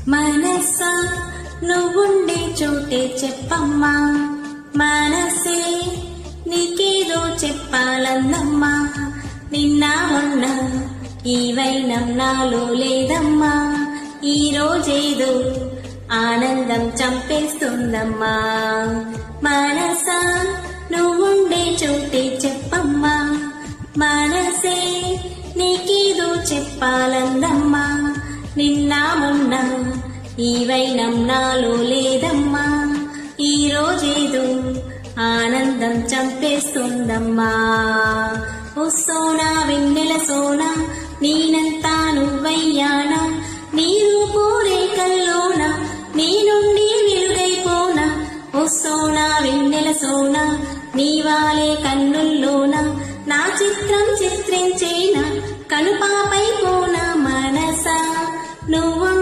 మనసా నువ్వుండే చోటే చెప్పమ్మా, మనసే నీకేదో చెప్పాలందమ్మా. నిన్న మొన్న ఈ వైనం నాలో లేదమ్మా, ఈ రోజేదో ఆనందం చంపేస్తుందమ్మా. మనసా నువ్వుండే చోటే చెప్పమ్మా, మనసే నీకేదో చెప్పాలందమ్మా. నిన్న మొన్న ఈ వైనం నాలో లేదమ్మా, ఈ రోజేదో ఆనందం చంపేస్తుందమ్మా. ఓ సోనా వెన్నెల సోనా, నేనంతా నువ్వయ్యానా, నీ రూపు రేఖల్లోన నీ నుండి వెలుగైపోనా. ఓ సోనా వెన్నెల సోనా, నీ వాలే కన్నుల్లోన నా చిత్రం చిత్రించేనా, కనుపాపై పోనా. మనసా నువ్వుండే